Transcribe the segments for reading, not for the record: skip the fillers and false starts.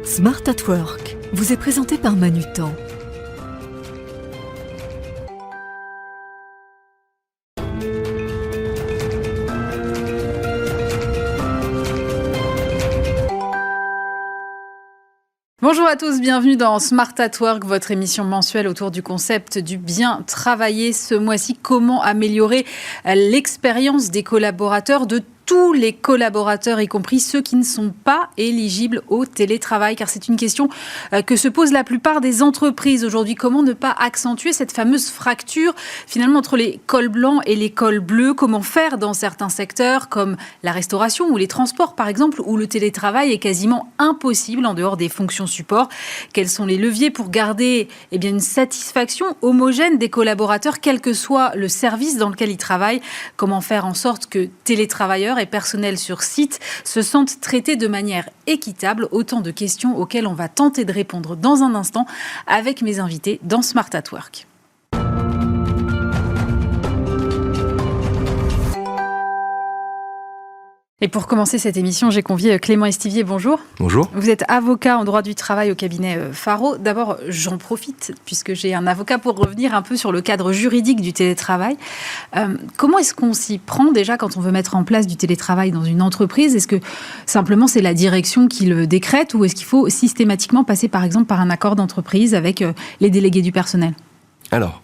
Smart at Work vous est présenté par Manutan. Bonjour à tous, bienvenue dans Smart at Work, votre émission mensuelle autour du concept du bien travailler. Ce mois-ci, comment améliorer l'expérience des collaborateurs, de tous les collaborateurs, y compris ceux qui ne sont pas éligibles au télétravail, car c'est une question que se posent la plupart des entreprises aujourd'hui. Comment ne pas accentuer cette fameuse fracture finalement entre les cols blancs et les cols bleus? Comment faire dans certains secteurs comme la restauration ou les transports par exemple, où le télétravail est quasiment impossible en dehors des fonctions support? Quels sont les leviers pour garder une satisfaction homogène des collaborateurs, quel que soit le service dans lequel ils travaillent? Comment faire en sorte que télétravailleurs et personnel sur site se sentent traités de manière équitable? Autant de questions auxquelles on va tenter de répondre dans un instant avec mes invités dans Smart at Work. Et pour commencer cette émission, j'ai convié Clément Estivier. Bonjour. Bonjour. Vous êtes avocat en droit du travail au cabinet Faro. D'abord, j'en profite puisque j'ai un avocat pour revenir un peu sur le cadre juridique du télétravail. Comment est-ce qu'on s'y prend déjà quand on veut mettre en place du télétravail dans une entreprise? Est-ce que simplement c'est la direction qui le décrète ou est-ce qu'il faut systématiquement passer par exemple par un accord d'entreprise avec les délégués du personnel? Alors,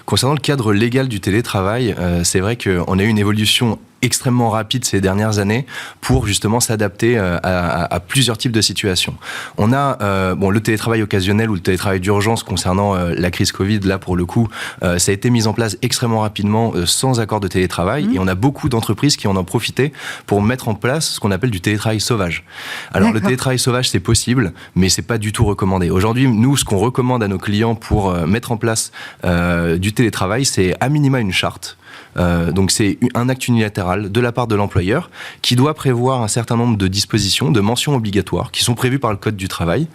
concernant le cadre légal du télétravail, c'est vrai qu'on a eu une évolution extrêmement rapide ces dernières années pour justement s'adapter à plusieurs types de situations. On a le télétravail occasionnel ou le télétravail d'urgence concernant la crise Covid, là pour le coup, ça a été mis en place extrêmement rapidement sans accord de télétravail et on a beaucoup d'entreprises qui en ont profité pour mettre en place ce qu'on appelle du télétravail sauvage. Alors D'accord. Le télétravail sauvage c'est possible, mais c'est pas du tout recommandé. Aujourd'hui, nous, ce qu'on recommande à nos clients pour mettre en place du télétravail, c'est à minima une charte. Donc c'est un acte unilatéral de la part de l'employeur qui doit prévoir un certain nombre de dispositions, de mentions obligatoires qui sont prévues par le Code du travail.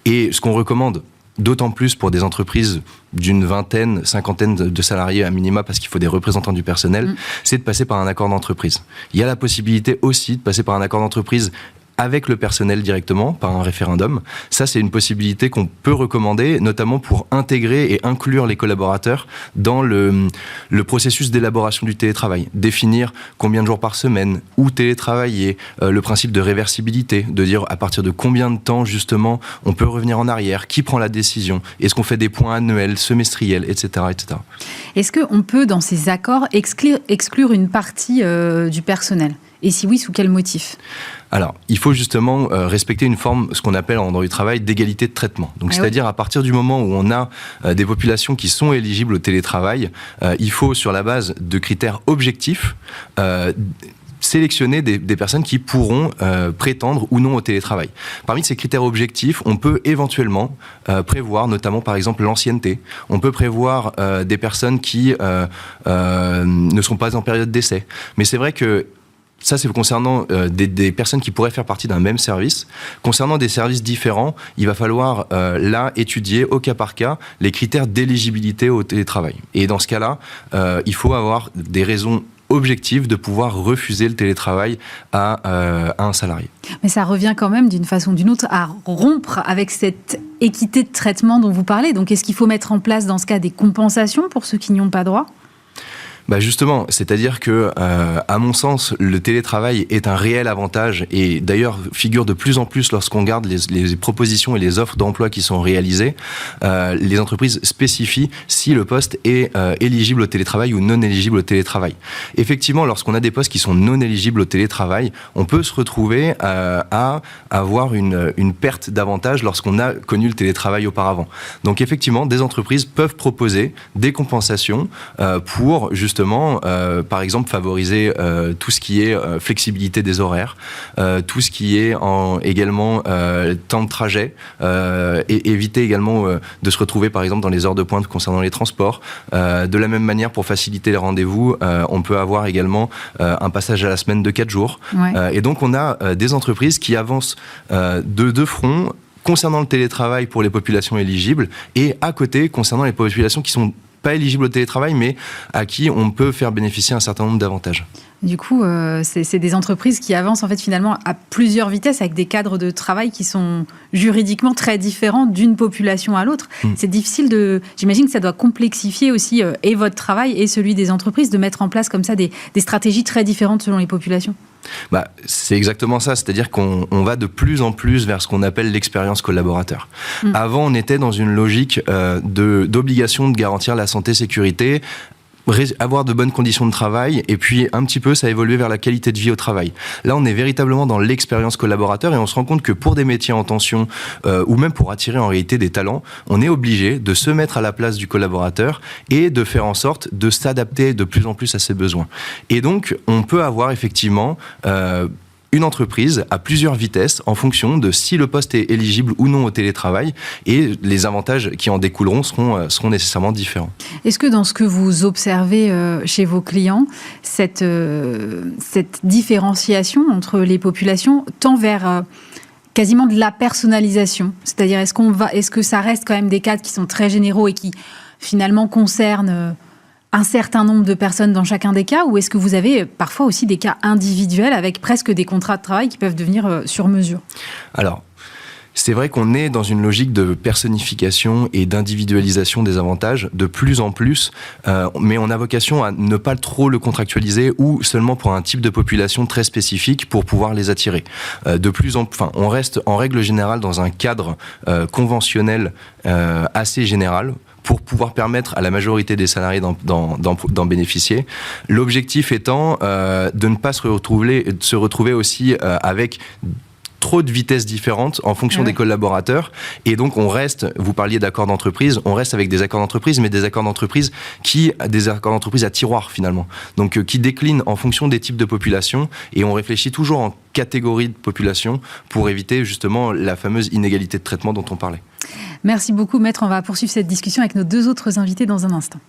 Et ce qu'on recommande, d'autant plus pour des entreprises d'une vingtaine, cinquantaine de salariés à minima, parce qu'il faut des représentants du personnel, c'est de passer par un accord d'entreprise. Il y a la possibilité aussi de passer par un accord d'entreprise avec le personnel directement, par un référendum. Ça, c'est une possibilité qu'on peut recommander, notamment pour intégrer et inclure les collaborateurs dans le processus d'élaboration du télétravail. Définir combien de jours par semaine, où télétravailler, le principe de réversibilité, de dire à partir de combien de temps, justement, on peut revenir en arrière, qui prend la décision, est-ce qu'on fait des points annuels, semestriels, etc., etc. Est-ce qu'on peut, dans ces accords, exclure une partie du personnel ? Et si oui, sous quel motif ? Alors, il faut justement respecter une forme, ce qu'on appelle en droit du travail, d'égalité de traitement. Donc, c'est-à-dire à partir du moment où on a des populations qui sont éligibles au télétravail, il faut, sur la base de critères objectifs, sélectionner des personnes qui pourront prétendre ou non au télétravail. Parmi ces critères objectifs, on peut éventuellement prévoir, notamment par exemple l'ancienneté. On peut prévoir des personnes qui ne sont pas en période d'essai. Mais c'est vrai que ça, c'est concernant des personnes qui pourraient faire partie d'un même service. Concernant des services différents, il va falloir là étudier au cas par cas les critères d'éligibilité au télétravail. Et dans ce cas-là, il faut avoir des raisons objectives de pouvoir refuser le télétravail à un salarié. Mais ça revient quand même d'une façon ou d'une autre à rompre avec cette équité de traitement dont vous parlez. Donc est-ce qu'il faut mettre en place dans ce cas des compensations pour ceux qui n'y ont pas droit ? Justement, c'est-à-dire que, à mon sens, le télétravail est un réel avantage et d'ailleurs figure de plus en plus lorsqu'on regarde les propositions et les offres d'emploi qui sont réalisées. Les entreprises spécifient si le poste est éligible au télétravail ou non éligible au télétravail. Effectivement, lorsqu'on a des postes qui sont non éligibles au télétravail, on peut se retrouver à avoir une perte d'avantage lorsqu'on a connu le télétravail auparavant. Donc effectivement, des entreprises peuvent proposer des compensations pour justement, par exemple, favoriser tout ce qui est flexibilité des horaires, tout ce qui est également temps de trajet, et éviter également de se retrouver, par exemple, dans les heures de pointe concernant les transports. De la même manière, pour faciliter les rendez-vous, on peut avoir également un passage à la semaine de 4 jours. Ouais. Et donc, on a des entreprises qui avancent de deux fronts concernant le télétravail pour les populations éligibles et à côté, concernant les populations qui sont pas éligibles au télétravail, mais à qui on peut faire bénéficier un certain nombre d'avantages. Du coup, c'est des entreprises qui avancent en fait finalement à plusieurs vitesses avec des cadres de travail qui sont juridiquement très différents d'une population à l'autre. C'est difficile j'imagine que ça doit complexifier aussi et votre travail et celui des entreprises de mettre en place comme ça des stratégies très différentes selon les populations. C'est exactement ça, c'est-à-dire qu'on va de plus en plus vers ce qu'on appelle l'expérience collaborateur. Avant, on était dans une logique d'obligation de garantir la santé-sécurité, avoir de bonnes conditions de travail, et puis un petit peu ça a évolué vers la qualité de vie au travail. Là, on est véritablement dans l'expérience collaborateur et on se rend compte que pour des métiers en tension ou même pour attirer en réalité des talents, on est obligé de se mettre à la place du collaborateur et de faire en sorte de s'adapter de plus en plus à ses besoins. Et donc, on peut avoir effectivement une entreprise à plusieurs vitesses en fonction de si le poste est éligible ou non au télétravail, et les avantages qui en découleront seront nécessairement différents. Est-ce que dans ce que vous observez chez vos clients, cette différenciation entre les populations tend vers quasiment de la personnalisation? C'est-à-dire, est-ce que ça reste quand même des cadres qui sont très généraux et qui finalement concernent un certain nombre de personnes dans chacun des cas, ou est-ce que vous avez parfois aussi des cas individuels avec presque des contrats de travail qui peuvent devenir sur mesure? Alors, c'est vrai qu'on est dans une logique de personnification et d'individualisation des avantages de plus en plus, mais on a vocation à ne pas trop le contractualiser ou seulement pour un type de population très spécifique pour pouvoir les attirer. On reste en règle générale dans un cadre conventionnel assez général, pour pouvoir permettre à la majorité des salariés d'en bénéficier. L'objectif étant de ne pas se retrouver aussi avec trop de vitesses différentes en fonction des collaborateurs. Et donc, vous parliez d'accords d'entreprise, on reste avec des accords d'entreprise, mais des accords d'entreprise à tiroir, finalement. Donc, qui déclinent en fonction des types de population, et on réfléchit toujours en catégories de population pour éviter justement la fameuse inégalité de traitement dont on parlait. Merci beaucoup, Maître. On va poursuivre cette discussion avec nos deux autres invités dans un instant.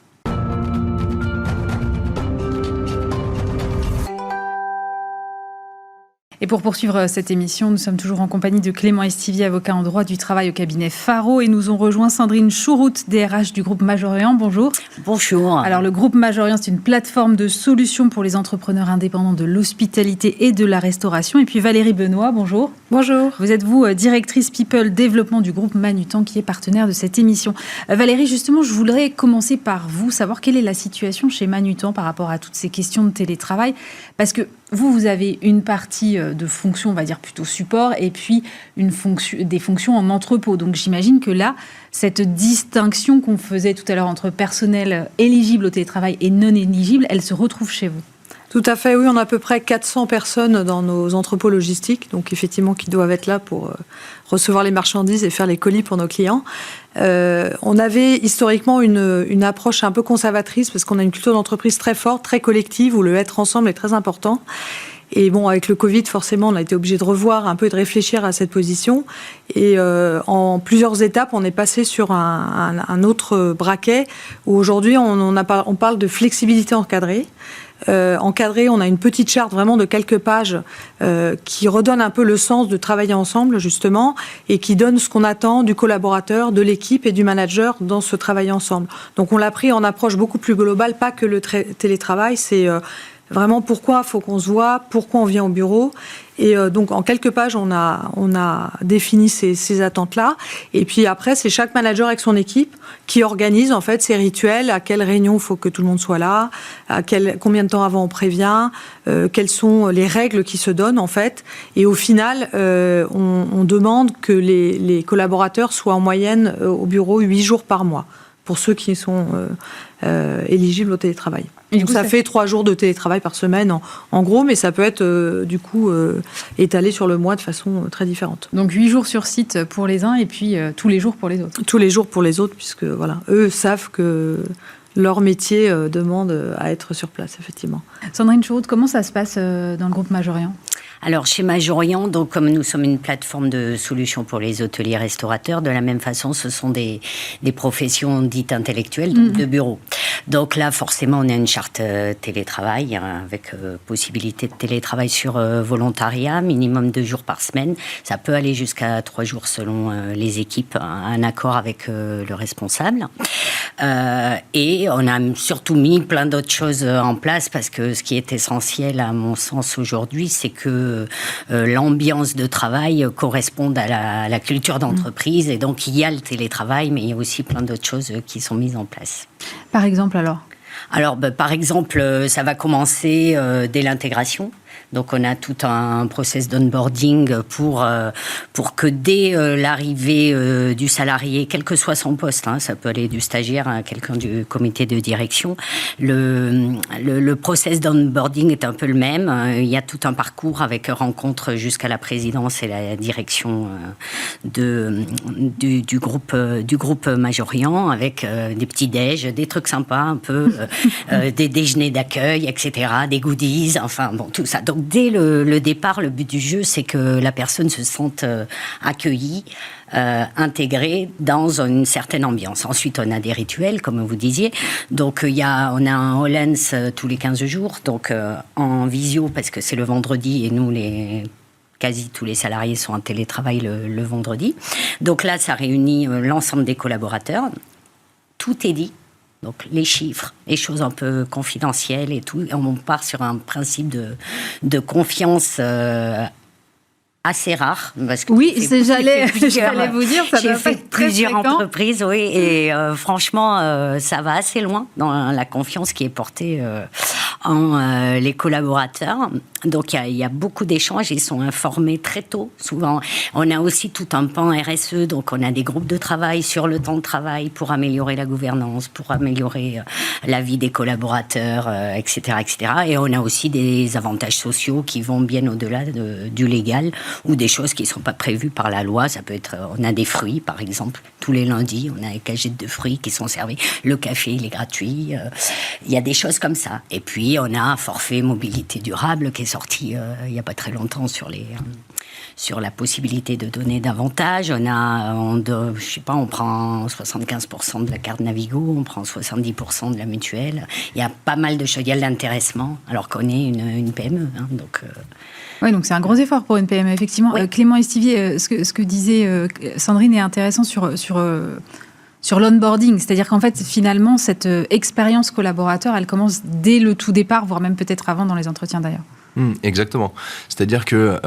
Et pour poursuivre cette émission, nous sommes toujours en compagnie de Clément Estivier, avocat en droit du travail au cabinet Faro, et nous ont rejoint Sandrine Chourout, DRH du groupe Majorien. Bonjour. Bonjour. Alors, le groupe Majorien, c'est une plateforme de solutions pour les entrepreneurs indépendants de l'hospitalité et de la restauration. Et puis Valérie Benoît, bonjour. Bonjour. Vous êtes, directrice People Développement du groupe Manutan, qui est partenaire de cette émission. Valérie, justement, je voudrais commencer par vous, savoir quelle est la situation chez Manutan par rapport à toutes ces questions de télétravail. Parce que vous avez une partie de fonctions, on va dire plutôt support, et puis des fonctions en entrepôt. Donc j'imagine que là, cette distinction qu'on faisait tout à l'heure entre personnel éligible au télétravail et non éligible, elle se retrouve chez vous. Tout à fait, oui, on a à peu près 400 personnes dans nos entrepôts logistiques, donc effectivement qui doivent être là pour recevoir les marchandises et faire les colis pour nos clients. On avait historiquement une approche un peu conservatrice parce qu'on a une culture d'entreprise très forte, très collective, où le être ensemble est très important. Et bon, avec le Covid, forcément, on a été obligé de revoir un peu et de réfléchir à cette position. Et en plusieurs étapes, on est passé sur un autre braquet où aujourd'hui, on parle de flexibilité encadrée. Encadré, on a une petite charte vraiment de quelques pages qui redonne un peu le sens de travailler ensemble justement et qui donne ce qu'on attend du collaborateur, de l'équipe et du manager dans ce travail ensemble. Donc on l'a pris en approche beaucoup plus globale, pas que le télétravail, c'est vraiment pourquoi il faut qu'on se voit, pourquoi on vient au bureau. Et donc en quelques pages, on a défini ces attentes-là. Et puis après, c'est chaque manager avec son équipe qui organise en fait ces rituels. À quelle réunion il faut que tout le monde soit là, combien de temps avant on prévient, quelles sont les règles qui se donnent en fait. Et au final, on demande que les collaborateurs soient en moyenne au bureau 8 jours par mois pour ceux qui sont éligibles au télétravail. Et donc ça fait 3 jours de télétravail par semaine en gros, mais ça peut être du coup étalé sur le mois de façon très différente. Donc 8 jours sur site pour les uns et puis tous les jours pour les autres. Tous les jours pour les autres, puisque voilà, eux savent que leur métier demande à être sur place, effectivement. Sandrine Chourout, comment ça se passe dans le groupe Majorien ? Alors, chez Majorient, donc, comme nous sommes une plateforme de solutions pour les hôteliers restaurateurs, de la même façon, ce sont des professions dites intellectuelles, donc de bureau. Donc là, forcément, on a une charte télétravail avec possibilité de télétravail sur volontariat, minimum 2 jours par semaine. Ça peut aller jusqu'à 3 jours selon les équipes, un accord avec le responsable. Et on a surtout mis plein d'autres choses en place parce que ce qui est essentiel, à mon sens, aujourd'hui, c'est que l'ambiance de travail corresponde à la culture d'entreprise. Et donc, il y a le télétravail, mais il y a aussi plein d'autres choses qui sont mises en place. Par exemple, alors, par exemple, ça va commencer dès l'intégration. Donc, on a tout un process d'onboarding pour que dès l'arrivée du salarié, quel que soit son poste, ça peut aller du stagiaire à quelqu'un du comité de direction, le process d'onboarding est un peu le même. Il y a tout un parcours avec rencontre jusqu'à la présidence et la direction du groupe Majorient, avec des petits déj, des trucs sympas, un peu, des déjeuners d'accueil, etc., des goodies, enfin bon, tout ça. Donc, dès le départ, le but du jeu, c'est que la personne se sente accueillie, intégrée dans une certaine ambiance. Ensuite, on a des rituels, comme vous disiez. Donc, on a un Hollands tous les 15 jours, donc en visio, parce que c'est le vendredi, et nous, quasi tous les salariés sont en télétravail le vendredi. Donc là, ça réunit l'ensemble des collaborateurs. Tout est dit. Donc, les chiffres, les choses un peu confidentielles et tout. On part sur un principe de confiance assez rare. Parce que oui, j'allais vous dire, ça j'ai doit fait être très plusieurs fréquent. entreprises, oui, et franchement, ça va assez loin dans la confiance qui est portée en les collaborateurs. Donc, il y a beaucoup d'échanges, ils sont informés très tôt, souvent. On a aussi tout un pan RSE, donc on a des groupes de travail sur le temps de travail pour améliorer la gouvernance, pour améliorer la vie des collaborateurs, etc., etc. Et on a aussi des avantages sociaux qui vont bien au-delà du légal, ou des choses qui ne sont pas prévues par la loi. Ça peut être, on a des fruits, par exemple. Tous les lundis, on a des cagettes de fruits qui sont servis. Le café, il est gratuit. Il y a des choses comme ça. Et puis, on a un forfait mobilité durable qui est sorti il n'y a pas très longtemps sur la possibilité de donner davantage. Je sais pas, on prend 75% de la carte Navigo, on prend 70% de la mutuelle. Il y a pas mal de choses. Il y a l'intéressement, alors qu'on est une PME. Donc... Oui, donc c'est un gros effort pour une PME, effectivement. Oui. Clément Estivier, ce que disait Sandrine est intéressant sur l'onboarding. C'est-à-dire qu'en fait, finalement, cette expérience collaborateur, elle commence dès le tout départ, voire même peut-être avant dans les entretiens d'ailleurs. Exactement. C'est-à-dire que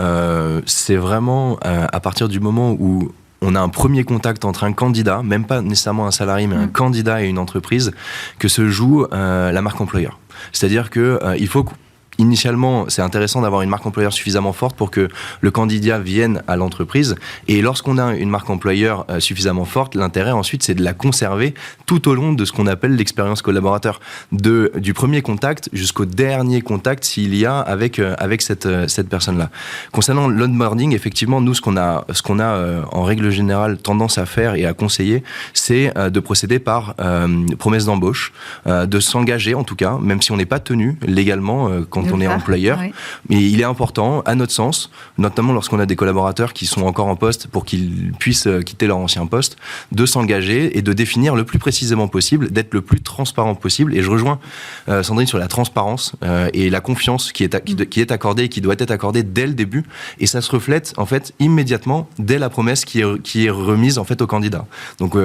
c'est vraiment à partir du moment où on a un premier contact entre un candidat, même pas nécessairement un salarié, mais un candidat et une entreprise, que se joue la marque employeur. C'est-à-dire que il faut initialement, c'est intéressant d'avoir une marque employeur suffisamment forte pour que le candidat vienne à l'entreprise. Et lorsqu'on a une marque employeur suffisamment forte, l'intérêt ensuite, c'est de la conserver tout au long de ce qu'on appelle l'expérience collaborateur. Du premier contact jusqu'au dernier contact, s'il y a avec cette personne-là. Concernant l'onboarding, effectivement, nous, ce qu'on a en règle générale tendance à faire et à conseiller, c'est de procéder par promesse d'embauche, de s'engager en tout cas, même si on n'est pas tenu légalement quand on est employeur. Oui. Mais il est important, à notre sens, notamment lorsqu'on a des collaborateurs qui sont encore en poste pour qu'ils puissent quitter leur ancien poste, de s'engager et de définir le plus précisément possible, d'être le plus transparent possible. Et je rejoins Sandrine sur la transparence et la confiance qui est accordée et qui doit être accordée dès le début. Et ça se reflète en fait immédiatement dès la promesse qui est remise en fait au candidat. Donc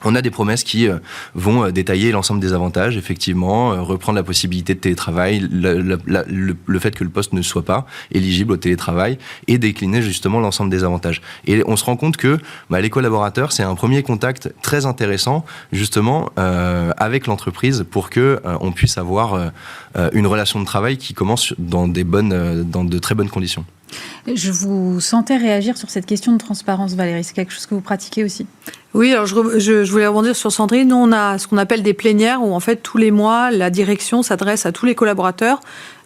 on a des promesses qui vont détailler l'ensemble des avantages, effectivement, reprendre la possibilité de télétravail, le fait que le poste ne soit pas éligible au télétravail et décliner justement l'ensemble des avantages. Et on se rend compte que les collaborateurs, c'est un premier contact très intéressant justement avec l'entreprise pour que on puisse avoir une relation de travail qui commence dans de très bonnes conditions. Je vous sentais réagir sur cette question de transparence, Valérie. C'est quelque chose que vous pratiquez aussi ? Oui, alors je voulais rebondir sur Sandrine. Nous, on a ce qu'on appelle des plénières où, en fait, tous les mois, la direction s'adresse à tous les collaborateurs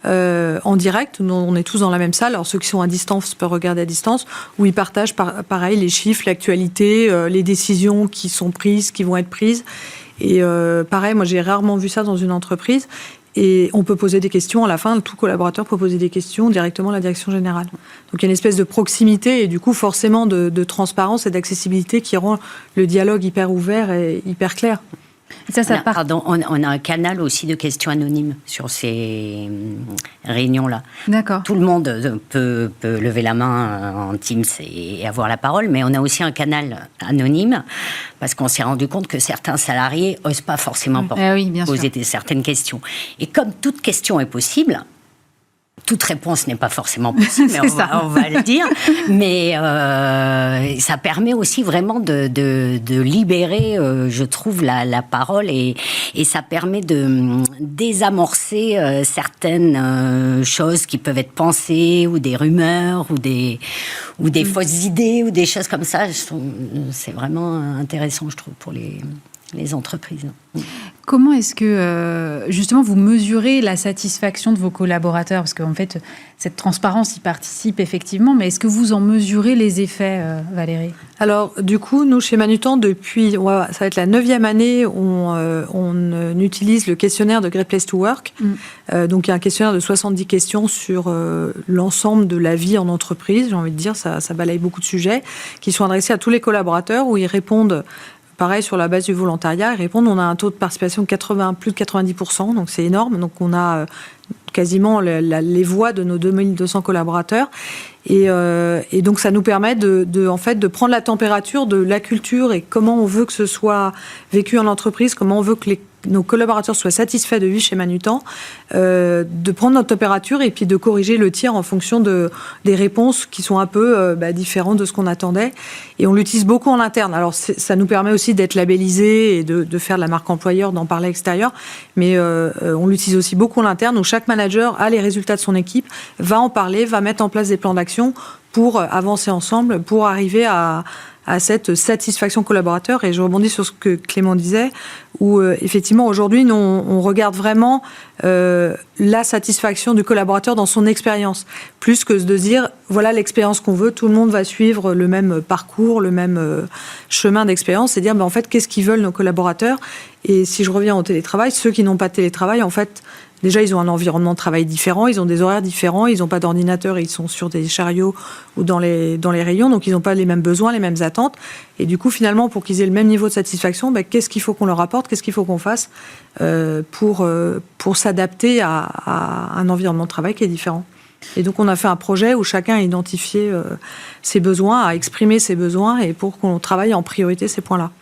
en direct. Nous, on est tous dans la même salle. Alors, ceux qui sont à distance peuvent regarder à distance, où ils partagent, pareil, les chiffres, l'actualité, les décisions qui sont prises, qui vont être prises. Et pareil, moi, j'ai rarement vu ça dans une entreprise. Et on peut poser des questions à la fin. Tout collaborateur peut poser des questions directement à la direction générale. Donc il y a une espèce de proximité et du coup forcément de transparence et d'accessibilité qui rend le dialogue hyper ouvert et hyper clair. On a un canal aussi de questions anonymes sur ces réunions-là. D'accord. Tout le monde peut lever la main en Teams et avoir la parole, mais on a aussi un canal anonyme parce qu'on s'est rendu compte que certains salariés n'osent pas forcément poser certaines questions. Et comme toute question est possible, toute réponse n'est pas forcément possible, mais on va le dire. Mais ça permet aussi vraiment de libérer, je trouve, la parole et ça permet de désamorcer certaines choses qui peuvent être pensées ou des rumeurs ou des fausses idées ou des choses comme ça. C'est vraiment intéressant, je trouve, pour les entreprises. Comment est-ce que, justement, vous mesurez la satisfaction de vos collaborateurs? Parce qu'en fait, cette transparence y participe effectivement, mais est-ce que vous en mesurez les effets, Valérie? Alors, du coup, nous, chez Manutan, depuis, ça va être la 9e année, on utilise le questionnaire de Great Place to Work. Donc, il y a un questionnaire de 70 questions sur l'ensemble de la vie en entreprise. J'ai envie de dire, ça balaye beaucoup de sujets qui sont adressés à tous les collaborateurs où ils répondent. Pareil, sur la base du volontariat, ils répondent, on a un taux de participation de plus de 90%, donc c'est énorme. Donc on a quasiment les voix de nos 2200 collaborateurs. Et donc ça nous permet de prendre la température de la culture et comment on veut que ce soit vécu en entreprise, comment on veut que nos collaborateurs soient satisfaits de vivre chez Manutan, de prendre notre température et puis de corriger le tir en fonction des réponses qui sont un peu différentes de ce qu'on attendait. Et on l'utilise beaucoup en interne. Alors ça nous permet aussi d'être labellisé et de faire de la marque employeur, d'en parler à l'extérieur. Mais on l'utilise aussi beaucoup en interne où chaque manager a les résultats de son équipe, va en parler, va mettre en place des plans d'action pour avancer ensemble, pour arriver à cette satisfaction collaborateur. Et je rebondis sur ce que Clément disait, où effectivement aujourd'hui nous on regarde vraiment la satisfaction du collaborateur dans son expérience, plus que de dire voilà l'expérience qu'on veut, tout le monde va suivre le même parcours, le même chemin d'expérience, et dire en fait qu'est-ce qu'ils veulent nos collaborateurs. Et si je reviens au télétravail, ceux qui n'ont pas de télétravail, en fait déjà, ils ont un environnement de travail différent, ils ont des horaires différents, ils n'ont pas d'ordinateur, ils sont sur des chariots ou dans les rayons, donc ils n'ont pas les mêmes besoins, les mêmes attentes. Et du coup, finalement, pour qu'ils aient le même niveau de satisfaction, qu'est-ce qu'il faut qu'on leur apporte, qu'est-ce qu'il faut qu'on fasse pour s'adapter à un environnement de travail qui est différent. Et donc, on a fait un projet où chacun a identifié ses besoins, a exprimé ses besoins, et pour qu'on travaille en priorité ces points-là.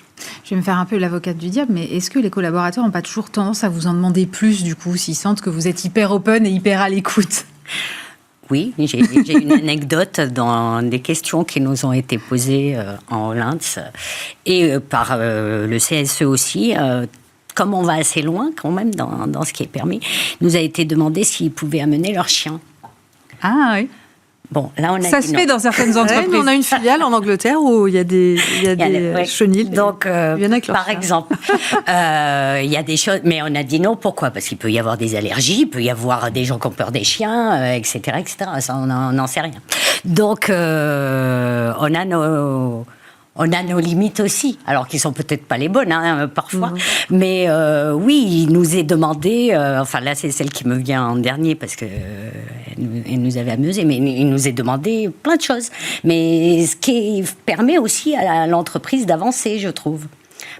Je vais me faire un peu l'avocate du diable, mais est-ce que les collaborateurs n'ont pas toujours tendance à vous en demander plus, du coup, s'ils sentent que vous êtes hyper open et hyper à l'écoute? Oui, j'ai une anecdote dans des questions qui nous ont été posées en Hollande et par le CSE aussi. Comme on va assez loin quand même dans ce qui est permis, nous a été demandé s'ils pouvaient amener leur chien. Ah oui. Bon, là, on a ça se fait dans certaines entreprises. On a une filiale en Angleterre où il y a des chenilles. Donc, par exemple, il y a des choses, mais on a dit non. Pourquoi? Parce qu'il peut y avoir des allergies, il peut y avoir des gens qui ont peur des chiens, etc., etc. Ça, on n'en sait rien. Donc, on a nos limites aussi, alors qu'ils sont peut-être pas les bonnes parfois. Mais oui, il nous est demandé, enfin là c'est celle qui me vient en dernier parce que elle nous avait amusé, mais il nous est demandé plein de choses. Mais ce qui permet aussi à l'entreprise d'avancer, je trouve.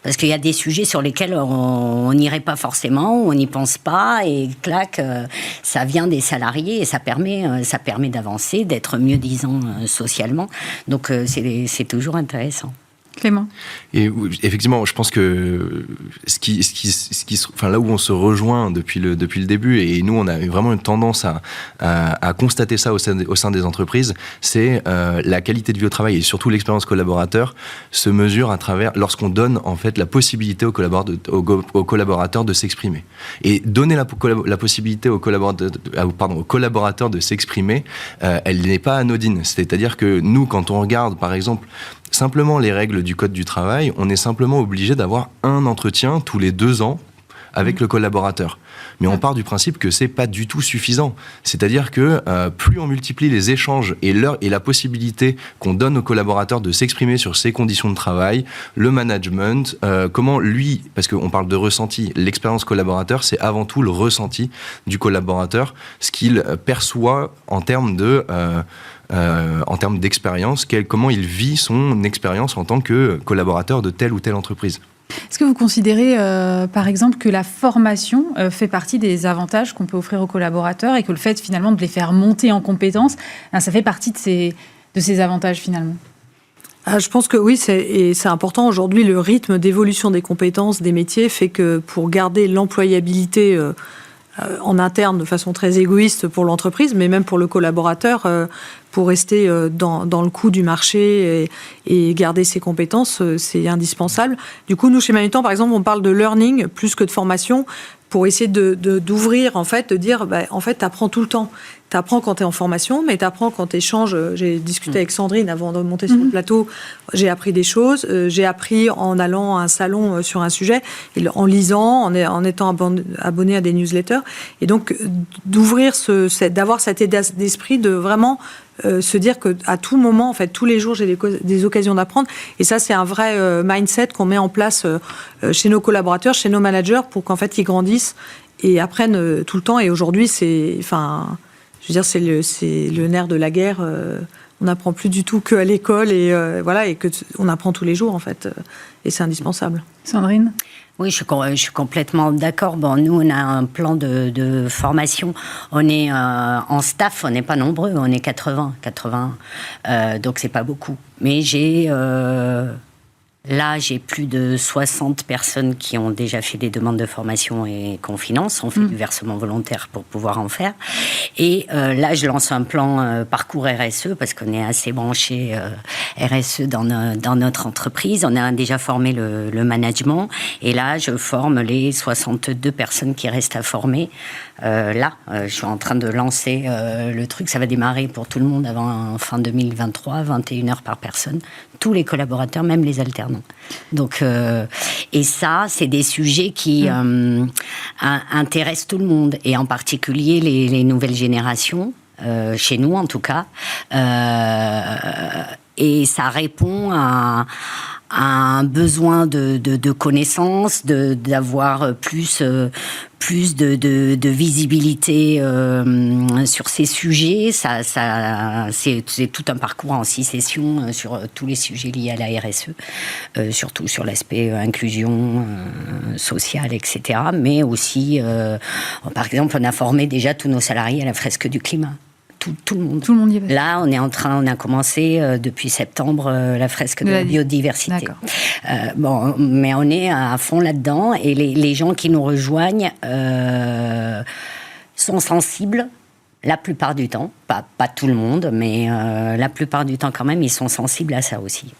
Parce qu'il y a des sujets sur lesquels on n'irait pas forcément, on n'y pense pas, et clac, ça vient des salariés et ça permet d'avancer, d'être mieux disant socialement. Donc c'est toujours intéressant. Clément. Et effectivement, je pense que là où on se rejoint depuis le début, et nous on a vraiment une tendance à constater ça au sein des entreprises, c'est la qualité de vie au travail et surtout l'expérience collaborateur se mesure à travers lorsqu'on donne en fait la possibilité aux collaborateurs de s'exprimer. Et donner la possibilité aux collaborateurs de s'exprimer, elle n'est pas anodine. C'est-à-dire que nous, quand on regarde par exemple simplement les règles du Code du travail, on est simplement obligé d'avoir un entretien tous les 2 ans avec le collaborateur. Mais on part du principe que c'est pas du tout suffisant. C'est-à-dire que plus on multiplie les échanges et la possibilité qu'on donne au collaborateur de s'exprimer sur ses conditions de travail, le management, comment lui, parce qu'on parle de ressenti, l'expérience collaborateur, c'est avant tout le ressenti du collaborateur, ce qu'il perçoit en termes d'expérience, comment il vit son expérience en tant que collaborateur de telle ou telle entreprise. Est-ce que vous considérez, par exemple, que la formation fait partie des avantages qu'on peut offrir aux collaborateurs et que le fait, finalement, de les faire monter en compétences, ça fait partie de ces avantages, finalement ? Je pense que oui, c'est important. Aujourd'hui, le rythme d'évolution des compétences, des métiers, fait que pour garder l'employabilité en interne de façon très égoïste pour l'entreprise, mais même pour le collaborateur, pour rester dans le coup du marché et garder ses compétences, c'est indispensable. Du coup, nous, chez Manutan, par exemple, on parle de learning plus que de formation pour essayer d'ouvrir, en fait, de dire, en fait, tu apprends tout le temps. Tu apprends quand tu es en formation, mais tu apprends quand tu échanges. J'ai discuté avec Sandrine avant de monter sur le plateau. J'ai appris des choses. J'ai appris en allant à un salon sur un sujet, et en lisant, en étant abonné à des newsletters. Et donc, d'ouvrir d'avoir cet état d'esprit de vraiment se dire qu'à tout moment, en fait, tous les jours, j'ai des occasions d'apprendre. Et ça, c'est un vrai mindset qu'on met en place chez nos collaborateurs, chez nos managers, pour qu'en fait, ils grandissent et apprennent tout le temps. Et aujourd'hui, c'est le nerf de la guerre. On n'apprend plus du tout qu'à l'école et on apprend tous les jours, en fait. Et c'est indispensable. Sandrine ? Oui, je suis complètement d'accord. Bon, nous, on a un plan de formation. On est en staff, on n'est pas nombreux, on est 80. Donc, c'est pas beaucoup. Mais j'ai plus de 60 personnes qui ont déjà fait des demandes de formation et qu'on finance. On fait du versement volontaire pour pouvoir en faire. Et là, je lance un plan parcours RSE parce qu'on est assez branché RSE dans notre entreprise. On a déjà formé le management. Et là, je forme les 62 personnes qui restent à former. Je suis en train de lancer le truc. Ça va démarrer pour tout le monde avant fin 2023, 21 heures par personne. Tous les collaborateurs, même les alternants. Donc, et ça, c'est des sujets qui intéressent tout le monde, et en particulier les nouvelles générations, chez nous en tout cas. Et ça répond à un besoin de connaissances, d'avoir plus de visibilité sur ces sujets. C'est tout un parcours en 6 sessions sur tous les sujets liés à la RSE, surtout sur l'aspect inclusion sociale, etc. Mais aussi, par exemple, on a formé déjà tous nos salariés à la fresque du climat. Tout le monde. Tout le monde y va. Là, on a commencé depuis septembre la fresque de la biodiversité. Mais on est à fond là-dedans, et les gens qui nous rejoignent sont sensibles la plupart du temps. Pas tout le monde, mais la plupart du temps quand même, ils sont sensibles à ça aussi,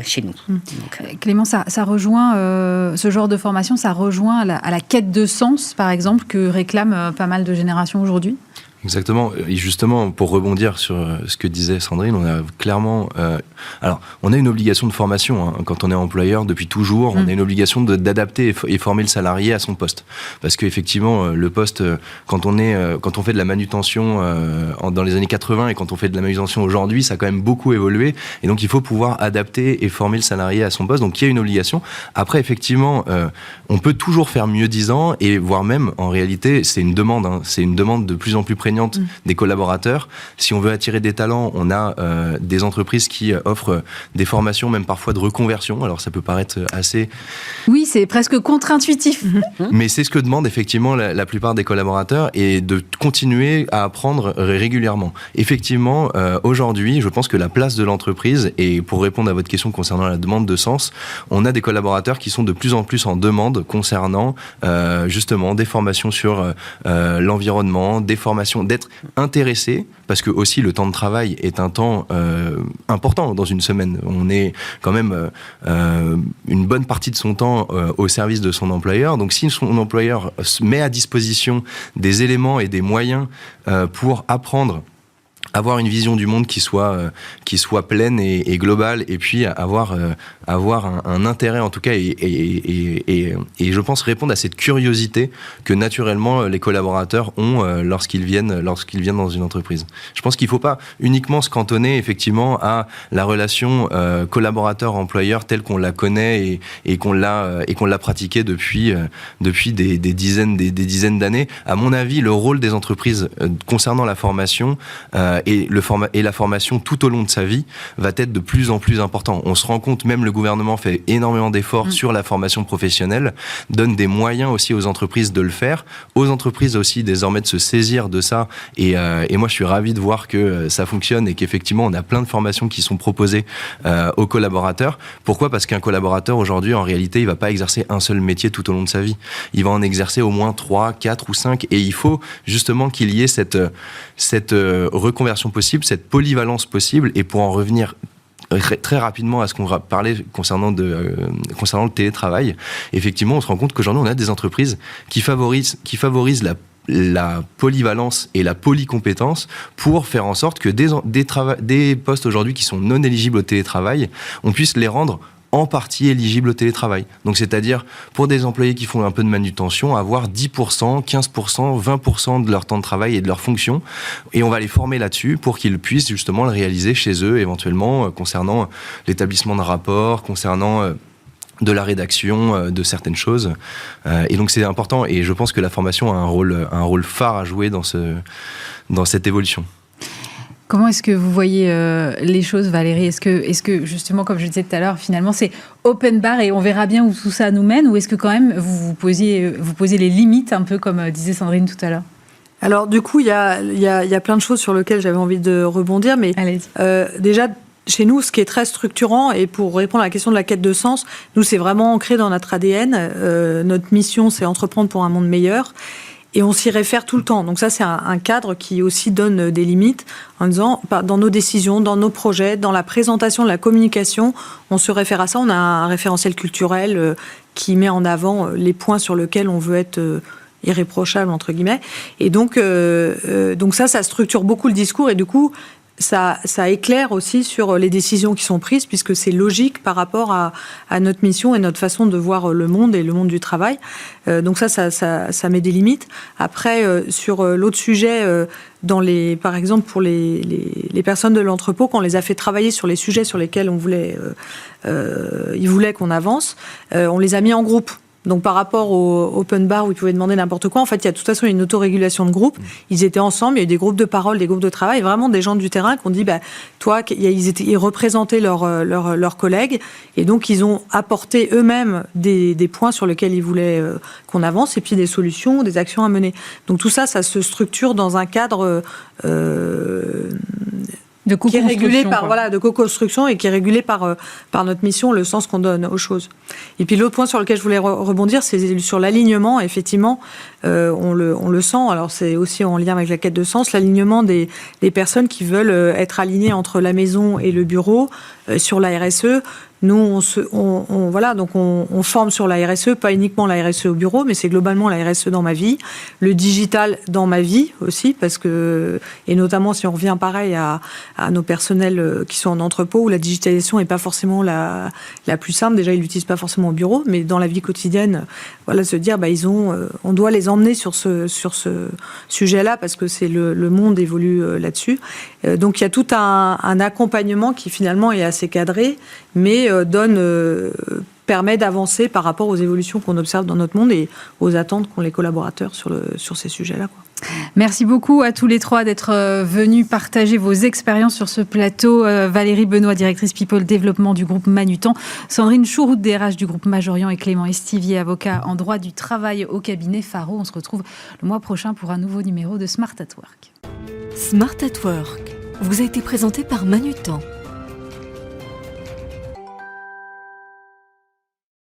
chez nous. Donc, Clément, ça rejoint, ce genre de formation, ça rejoint à la quête de sens, par exemple, que réclament pas mal de générations aujourd'hui ? Exactement. Et justement, pour rebondir sur ce que disait Sandrine, on a clairement... on a une obligation de formation. Hein. Quand on est employeur, depuis toujours, on a une obligation d'adapter et former le salarié à son poste. Parce qu'effectivement, le poste, quand on fait de la manutention dans les années 80 et quand on fait de la manutention aujourd'hui, ça a quand même beaucoup évolué. Et donc, il faut pouvoir adapter et former le salarié à son poste. Donc, il y a une obligation. Après, effectivement, on peut toujours faire mieux disant, et voire même, en réalité, c'est une demande. Hein. C'est une demande de plus en plus prégnante des collaborateurs. Si on veut attirer des talents, on a des entreprises qui offrent des formations, même parfois de reconversion. Alors ça peut paraître assez... Oui, c'est presque contre-intuitif. Mais c'est ce que demandent effectivement la plupart des collaborateurs, et de continuer à apprendre régulièrement. Effectivement, aujourd'hui, je pense que la place de l'entreprise, et pour répondre à votre question concernant la demande de sens, on a des collaborateurs qui sont de plus en plus en demande concernant justement des formations sur l'environnement, des formations, d'être intéressé, parce que aussi le temps de travail est un temps important dans une semaine. On est quand même une bonne partie de son temps au service de son employeur. Donc si son employeur met à disposition des éléments et des moyens pour apprendre avoir une vision du monde qui soit pleine et globale, et puis avoir un intérêt en tout cas, et je pense répondre à cette curiosité que naturellement les collaborateurs ont lorsqu'ils viennent dans une entreprise. Je pense qu'il ne faut pas uniquement se cantonner effectivement à la relation collaborateur-employeur telle qu'on la connaît et qu'on l'a pratiquée depuis des dizaines d'années. À mon avis, le rôle des entreprises concernant la formation et la formation tout au long de sa vie va être de plus en plus important. On se rend compte, même le gouvernement fait énormément d'efforts sur la formation professionnelle, donne des moyens aussi aux entreprises de le faire, aux entreprises aussi désormais de se saisir de ça, et moi je suis ravi de voir que ça fonctionne et qu'effectivement on a plein de formations qui sont proposées aux collaborateurs. Pourquoi ? Parce qu'un collaborateur aujourd'hui, en réalité, il va pas exercer un seul métier tout au long de sa vie. Il va en exercer au moins 3, 4 ou 5, et il faut justement qu'il y ait cette reconversion possible, cette polyvalence possible. Et pour en revenir très rapidement à ce qu'on va parler concernant le télétravail, effectivement, on se rend compte qu'aujourd'hui, on a des entreprises qui favorisent la polyvalence et la polycompétence pour faire en sorte que des postes aujourd'hui qui sont non éligibles au télétravail, on puisse les rendre en partie éligibles au télétravail. Donc, c'est-à-dire, pour des employés qui font un peu de manutention, avoir 10%, 15%, 20% de leur temps de travail et de leur fonction, et on va les former là-dessus pour qu'ils puissent justement le réaliser chez eux, éventuellement, concernant l'établissement de rapports, concernant de la rédaction de certaines choses. Et donc, c'est important, et je pense que la formation a un rôle phare à jouer dans cette évolution. Comment est-ce que vous voyez les choses, Valérie ? Est-ce que justement, comme je le disais tout à l'heure, finalement c'est open bar et on verra bien où tout ça nous mène, ou est-ce que quand même vous posez les limites, un peu comme disait Sandrine tout à l'heure ? Alors du coup, il y a plein de choses sur lesquelles j'avais envie de rebondir, mais déjà, chez nous, ce qui est très structurant, et pour répondre à la question de la quête de sens, nous, c'est vraiment ancré dans notre ADN. Notre mission, c'est entreprendre pour un monde meilleur. Et on s'y réfère tout le temps. Donc ça, c'est un cadre qui aussi donne des limites en disant, dans nos décisions, dans nos projets, dans la présentation de la communication, on se réfère à ça. On a un référentiel culturel qui met en avant les points sur lesquels on veut être irréprochable, entre guillemets. Et donc ça structure beaucoup le discours, et du coup, ça éclaire aussi sur les décisions qui sont prises, puisque c'est logique par rapport à notre mission et notre façon de voir le monde et le monde du travail. Donc ça met des limites. Après, sur l'autre sujet, par exemple, pour les personnes de l'entrepôt, quand on les a fait travailler sur les sujets sur lesquels ils voulaient qu'on avance, on les a mis en groupe. Donc par rapport au open bar où ils pouvaient demander n'importe quoi, en fait, il y a de toute façon une autorégulation de groupe. Ils étaient ensemble, il y a eu des groupes de parole, des groupes de travail, vraiment des gens du terrain qui ont dit, ils représentaient leurs collègues, et donc ils ont apporté eux-mêmes des points sur lesquels ils voulaient qu'on avance, et puis des solutions, des actions à mener. Donc tout ça, ça se structure dans un cadre de qui est régulé de co-construction, et qui est régulé par notre mission, le sens qu'on donne aux choses. Et puis l'autre point sur lequel je voulais rebondir, c'est sur l'alignement. Effectivement, on le sent, alors c'est aussi en lien avec la quête de sens, l'alignement des personnes qui veulent être alignées entre la maison et le bureau sur la RSE. Nous, on forme sur la RSE, pas uniquement la RSE au bureau, mais c'est globalement la RSE dans ma vie, le digital dans ma vie aussi, parce que, et notamment si on revient pareil à nos personnels qui sont en entrepôt, où la digitalisation n'est pas forcément la plus simple. Déjà, ils l'utilisent pas forcément au bureau, mais dans la vie quotidienne, se dire, on doit les emmener sur ce sujet-là, parce que c'est le monde évolue là-dessus. Donc, il y a tout un accompagnement qui finalement est assez cadré, mais permet d'avancer par rapport aux évolutions qu'on observe dans notre monde et aux attentes qu'ont les collaborateurs sur ces sujets-là, quoi. Merci beaucoup à tous les trois d'être venus partager vos expériences sur ce plateau. Valérie Benoît, directrice People Développement du groupe Manutan, Sandrine Chouroute, DRH du groupe Majorian, et Clément Estivier, avocat en droit du travail au cabinet Faro. On se retrouve le mois prochain pour un nouveau numéro de Smart at Work. Smart at Work vous a été présenté par Manutan.